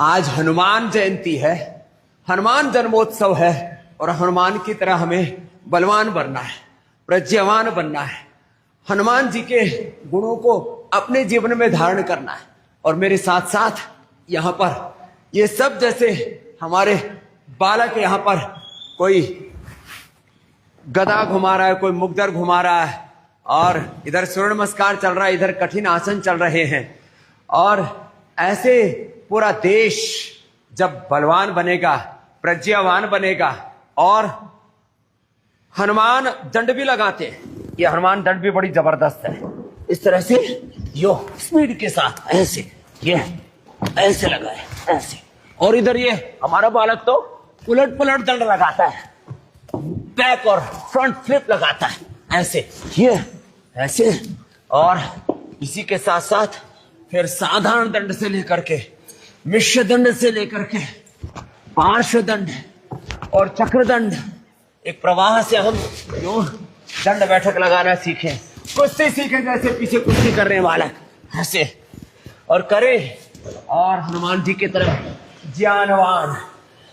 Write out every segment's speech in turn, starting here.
आज हनुमान जयंती है, हनुमान जन्मोत्सव है और हनुमान की तरह हमें बलवान बनना है, प्रज्ञावान बनना है, हनुमान जी के गुणों को अपने जीवन में धारण करना है। और मेरे साथ साथ यहाँ पर ये सब जैसे हमारे बालक यहाँ पर कोई गदा घुमा रहा है, कोई मुगदर घुमा रहा है और इधर सूर्य नमस्कार चल रहा है, इधर कठिन आसन चल रहे हैं। और ऐसे पूरा देश जब बलवान बनेगा, प्रज्ञावान बनेगा और हनुमान दंड भी लगाते हैं। ये हनुमान दंड भी बड़ी जबरदस्त है। इस तरह से यो स्पीड के साथ ऐसे ये ऐसे लगाए ऐसे, और इधर ये हमारा बालक तो उलट पुलट दंड लगाता है, बैक और फ्रंट फ्लिप लगाता है ऐसे, ये ऐसे। और इसी के साथ साथ फिर साधारण दंड से लेकर के मिश्र दंड से लेकर के पार्श्व दंड और चक्र दंड, एक प्रवाह से हम यूं दंड बैठक लगाना सीखें, कुश्ती सीखें, जैसे पीछे कुश्ती करने वाला ऐसे और करे। और हनुमान जी की तरह ज्ञानवान,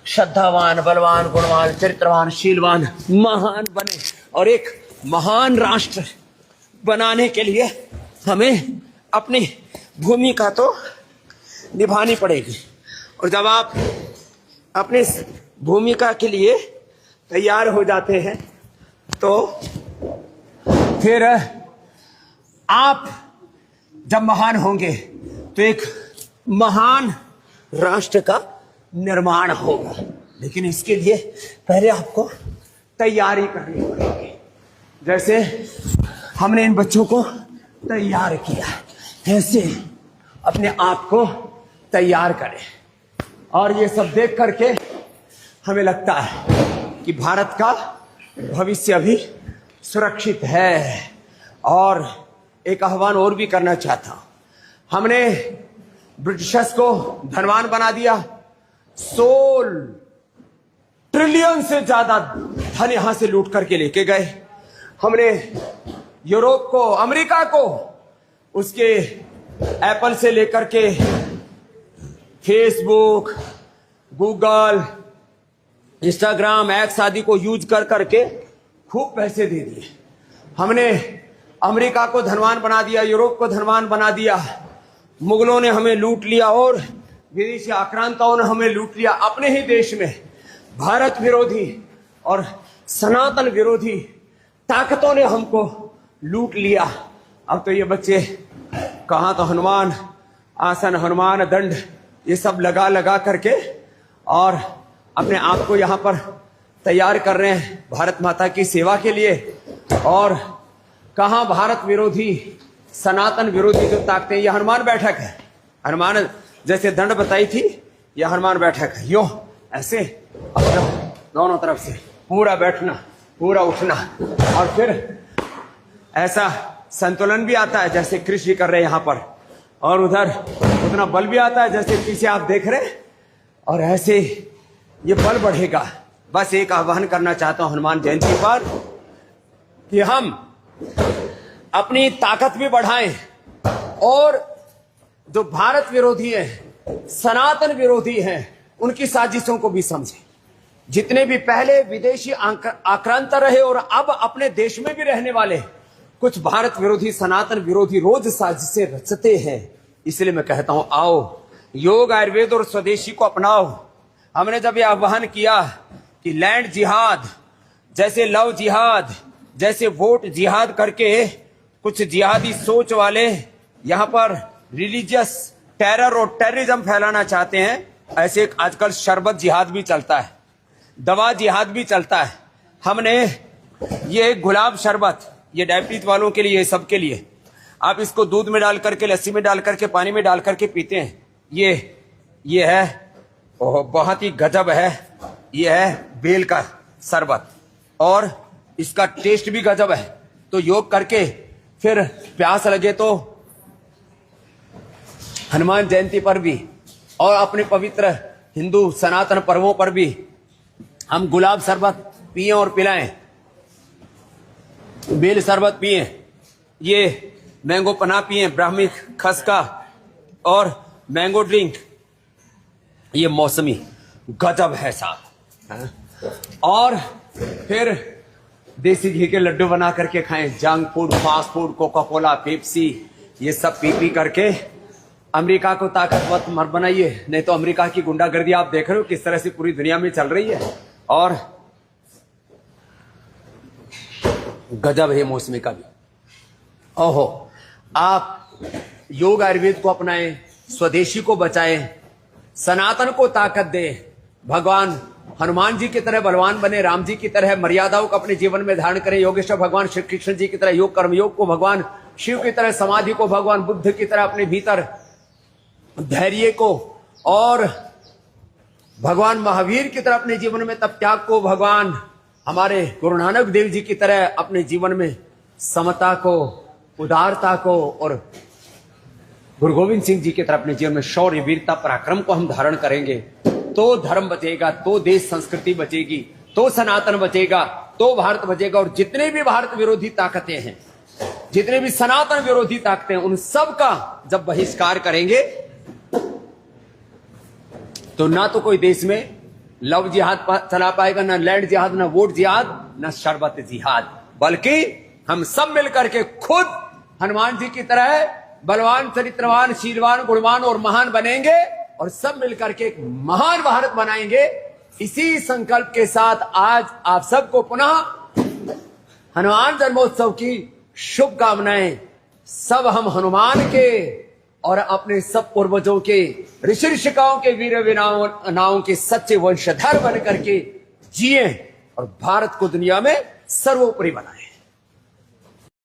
श्रद्धावान, बलवान, गुणवान, चरित्रवान, शीलवान, महान बने। और एक महान राष्ट्र बनाने के लिए हमें अपनी भूमिका तो निभानी पड़ेगी। और जब आप अपनी भूमिका के लिए तैयार हो जाते हैं तो फिर आप जब महान होंगे तो एक महान राष्ट्र का निर्माण होगा। लेकिन इसके लिए पहले आपको तैयारी करनी पड़ेगी। जैसे हमने इन बच्चों को तैयार किया, ऐसे अपने आप को तैयार करें। और ये सब देख करके हमें लगता है कि भारत का भविष्य अभी सुरक्षित है। और एक आह्वान और भी करना चाहता हूं। हमने ब्रिटिशर्स को धनवान बना दिया, 16 ट्रिलियन से ज्यादा धन यहां से लूट करके लेके गए। हमने यूरोप को, अमेरिका को उसके एप्पल से लेकर के फेसबुक, गूगल, इंस्टाग्राम, एक्स आदि को यूज कर करके खूब पैसे दे दिए। हमने अमेरिका को धनवान बना दिया, यूरोप को धनवान बना दिया। मुगलों ने हमें लूट लिया और विदेशी आक्रांताओं ने हमें लूट लिया। अपने ही देश में भारत विरोधी और सनातन विरोधी ताकतों ने हमको लूट लिया। अब तो ये बच्चे कहाँ तो हनुमान आसन, हनुमान दंड, ये सब लगा लगा करके और अपने आप को यहाँ पर तैयार कर रहे हैं भारत माता की सेवा के लिए। और कहाँ भारत विरोधी, सनातन विरोधी जो ताकतें, ये हनुमान बैठक है। हनुमान जैसे दंड बताई थी, ये हनुमान बैठक है। यो ऐसे अपना दोनों तरफ से पूरा बैठना, पूरा उठना, और फिर ऐसा संतुलन भी आता है जैसे कृष्ण जी कर रहे हैं यहाँ पर, और उधर उतना बल भी आता है जैसे पीछे आप देख रहे हैं। और ऐसे ये बल बढ़ेगा। बस एक आह्वान करना चाहता हूं हनुमान जयंती पर कि हम अपनी ताकत भी बढ़ाएं और जो भारत विरोधी हैं, सनातन विरोधी हैं, उनकी साजिशों को भी समझें। जितने भी पहले विदेशी आक्रांता रहे और अब अपने देश में भी रहने वाले कुछ भारत विरोधी, सनातन विरोधी रोज साजिशें रचते हैं। इसलिए मैं कहता हूं, आओ योग, आयुर्वेद और स्वदेशी को अपनाओ। हमने जब यह आह्वान किया कि लैंड जिहाद, जैसे लव जिहाद, जैसे वोट जिहाद करके कुछ जिहादी सोच वाले यहाँ पर रिलीजियस टेरर और टेररिज्म फैलाना चाहते हैं, ऐसे आजकल शरबत जिहाद भी चलता है, दवा जिहाद भी चलता है। हमने ये गुलाब शरबत, ये डायबिटीज वालों के लिए, सबके लिए, आप इसको दूध में डाल करके, लस्सी में डाल करके, पानी में डाल करके पीते हैं। ये है, बहुत ही गजब है। ये है बेल का शरबत और इसका टेस्ट भी गजब है। तो योग करके फिर प्यास लगे तो हनुमान जयंती पर भी और अपने पवित्र हिंदू सनातन पर्वों पर भी हम गुलाब शरबत पिएं और पिलाएं, बेल शरबत पिएं, ये मैंगो पना पिएं, ब्राह्मी खसका और मैंगो ड्रिंक, ये मौसमी गजब है साहब। और फिर देसी घी के लड्डू बना करके खाएं, junk food, fast food, Coca Cola, Pepsi, ये सब पी करके अमेरिका को ताकतवर मत बनाइए, नहीं तो अमेरिका की गुंडागर्दी आप देख रहे हो किस तरह से पूरी दुनिया में चल रही है। और गजब है मौसमी का भी। ओहो, आप योग आयुर्वेद को अपनाएं, स्वदेशी को बचाएं, सनातन को ताकत दें, भगवान हनुमान जी की तरह बलवान बने, राम जी की तरह मर्यादाओं को अपने जीवन में धारण करें, योगेश्वर भगवान श्री कृष्ण जी की तरह योग कर्मयोग को, भगवान शिव की तरह समाधि को, भगवान बुद्ध की तरह अपने भीतर धैर्य को, और भगवान महावीर की तरह अपने जीवन में तप त्याग को, भगवान हमारे गुरु नानक देव जी की तरह अपने जीवन में समता को, उदारता को, और गुरु गोविंद सिंह जी की तरह अपने जीवन में शौर्य, वीरता, पराक्रम को हम धारण करेंगे तो धर्म बचेगा, तो देश संस्कृति बचेगी, तो सनातन बचेगा, तो भारत बचेगा। और जितने भी भारत विरोधी ताकतें हैं, जितने भी सनातन विरोधी ताकतें हैं, उन सब का जब बहिष्कार करेंगे तो ना तो कोई देश में लव जिहाद चला पाएगा, ना लैंड जिहाद, ना वोट जिहाद, ना शरबत जिहाद, बल्कि हम सब मिलकर के खुद हनुमान जी की तरह बलवान, चरित्रवान, शीलवान, गुणवान और महान बनेंगे, और सब मिलकर के एक महान भारत बनाएंगे। इसी संकल्प के साथ आज आप सबको पुनः हनुमान जन्मोत्सव की शुभकामनाएं। सब हम हनुमान के और अपने सब पूर्वजों के, ऋषि ऋषिकाओं के, वीर वीरांगनाओं के सच्चे वंशधर बन करके जिए और भारत को दुनिया में सर्वोपरि बनाए।